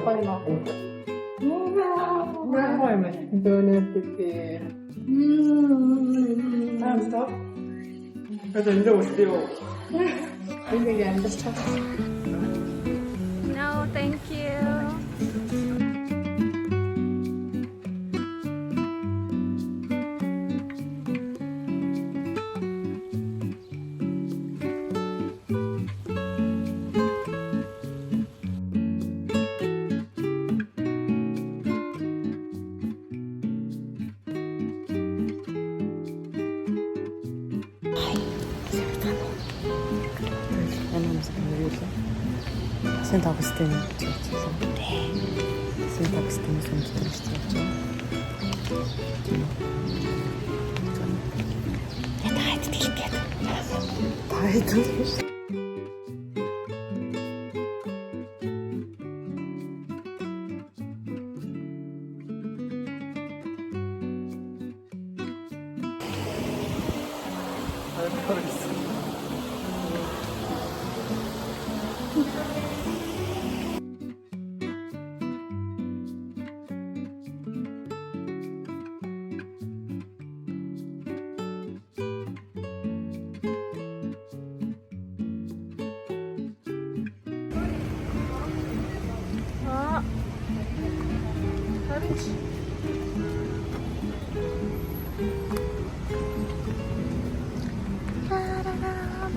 Spokojno. Spokojmy. Donetki. Stop. Hadi önce uçluyor. Yine geldi. No, thank you. Sen Дагестан явчихсан. Sen Дагестаны сонгож явчихсан. Тайд дэлгээд. Тайд л.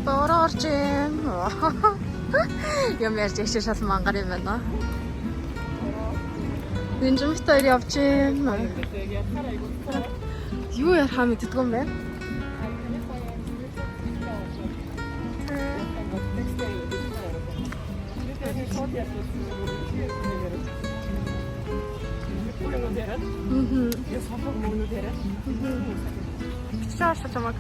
Борорч юм. Юм ярьж яшээ шал мангар юм байна. Нинжимтэй явж юм. Юу ярих мэддэггүй юм байна. Я сапог мөн дээрээ. Чааш чамаг.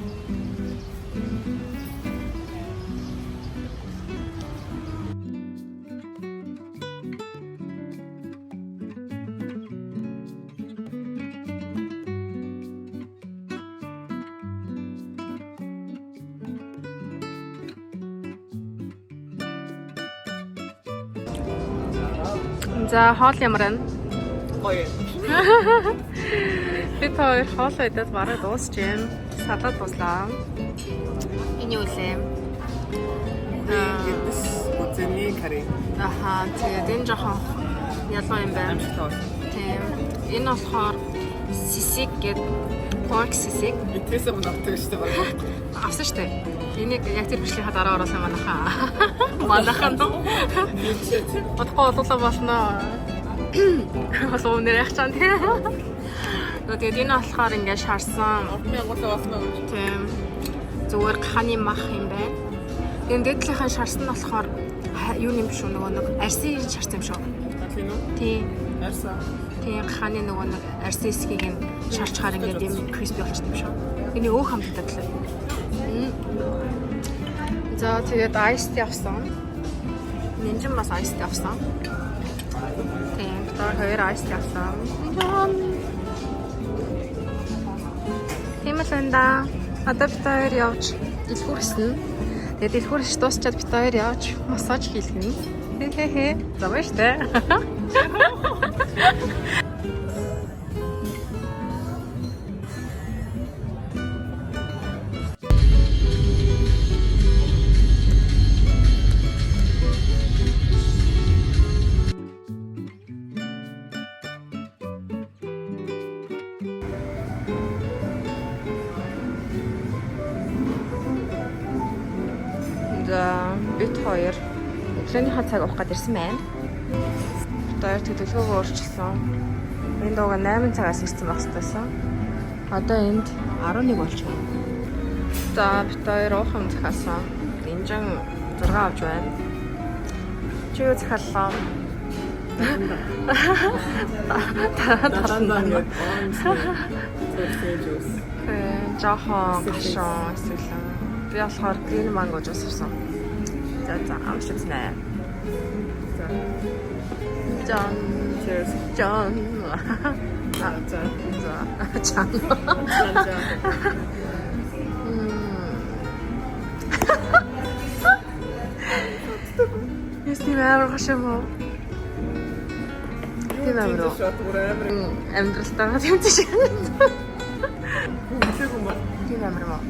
За хоол ямар байна? Гоё. Бид хоёр хоол идээд бараг дуусчихэм. Салаад дуслаа. Энэ юу вэ? Эдс үзэний кари. Аха, тэгээд энэ жоохон ялгаа юм байна. Тийм. Энэ болохоор сисиг гэдэг pork сисиг. Эдгээс өмнө авдаг шүү дээ баг. Авсан шүү дээ. Энийг яг тэр бичлийнхаа дараа оруулсан манайхаа. Манайхаа нөө. Бодохгүй болуулаа болно. Олон нэр яхчаан тийм. Тэгээд энэ болохоор ингээд шарсан. Ордны агуулга басна гэж. Тийм. Зүгээр ханы мах юм байна. Тэгээд дээдлийнхаа шарсан нь болохоор юу юм биш үү нөгөө нэг арсын шарсан юм шүү. Тийм үү? Тийм. Арса. Тийм ханы нөгөө нэг арсын эсгийг нь шарчгаар ингээд юм crispy болчихсон юм шүү. Энийг өөх хамтдаа тлээ. За тэгээд iced авсан. Нинжин бас iced авсан. Тийм, тэр хоёр iced авсан. Тийм л энэ да. Одоо бид хоёр явж дэлгүүр хийсэн. Тэгээд дэлгүүр хийж дуусчаад бид хоёр явж массаж хийх нь. Хэ. Замаа штэ. Бид хоёр өглөөнийхөө цаг уух гээд ирсэн байна. Бид хоёр төлөвлөгөөгөө өөрчилсөн. Энд дууга 8 цагаас ирсэн байх хэрэгтэйсэн. Одоо энд 11 болж байна. За бид хоёр уух юм захиалсан. Динжин 6 авч байна. Чи юу захиаллаа? Тарандаа. Жохон гашуун эсвэл би болохоор green mango juice авсан. За амшлцнаа. Жан cheers. Жан. За. Есть не верю, что мы. Тийм амар уу? Амар Амьдралтайгаа тэмцэж байна. үнэхээр маа. Тийм амар уу?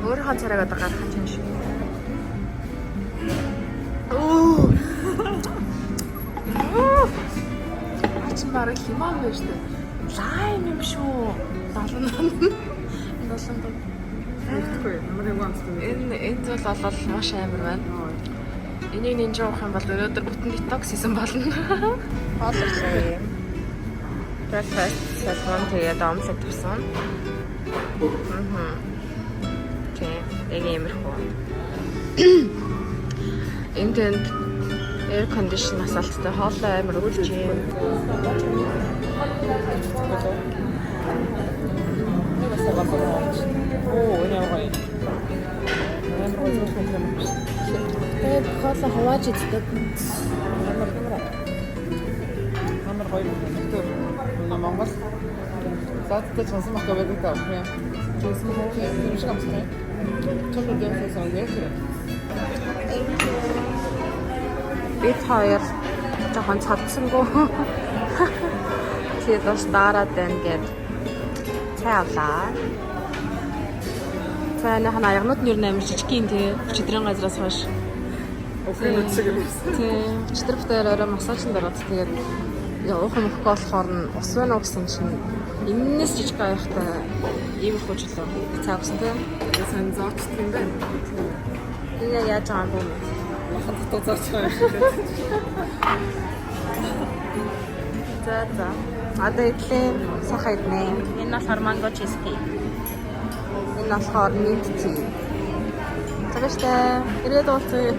Өөрийнхөө царайг одоо гаргах юм шиг. Оо. Ачин бараг лимон байж тээ. Лайм юм шүү. Долонд. Тэгэхгүй ямар юм амстай. Энэ зүйл бол маш амар байна. Энийг нинж уух юм бол өнөөдөр бүтэн детокс хийсэн болно. Хоолой юм. Breakfast салон тэгээд омлет тавьсан. Тэг иймэрхүү. Энд air condition асаалттай хоолой амар үлж юм. Оо, энэ аваа. Амар гоё юм. Тэгээд хоолой хавааж иддэг. Амар гоё юм. Монгол заадтай чансан мах гэдэг таа. Чансан мах юм шиг амстай. Чамд дэвсэн яг. Бид хоёр жоохон цадсангүй. Тэгээд бас дараад байна гэд цай авлаа. Цайны хана ягнууд нь юу нэмэр жижигхэн тий. Өчигдрийн газраас хойш. Охин шиг юм. Тий. Өчигдөр бүтээр орой массажнд ороод тэгээд уух юм өгөхгүй болохоор нь ус байна уу гэсэн чинь энэс жижиг аяхтай ийм их хөжлөө цаа өгсөн тий. Тэгээд сан зоочдөг юм байна. Энэ яаж байгаа юм бэ? Махан дотор зооч байгаа юм шиг. За. Одоо идлээ сахаа иднэ. Энэ болохоор манго чизкейк. Энэ болохоор минт ти. Цагааштай ирээд уулзъя.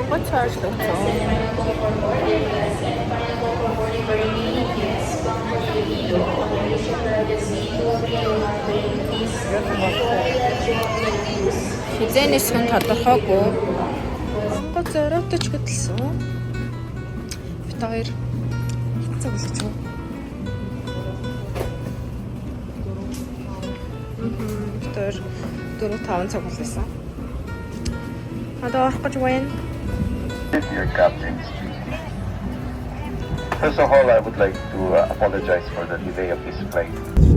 What's ours хизэнээс хэн тодорхойгүй. Монгол зориотч хөдөлсөн. Бид хоёр хэцүү болчих юм. Бид хоёр 4-5 цаг болсон. Одоо орох гэж байна. Dear Captain speaking. First of all, I would like to apologize for the delay of this flight.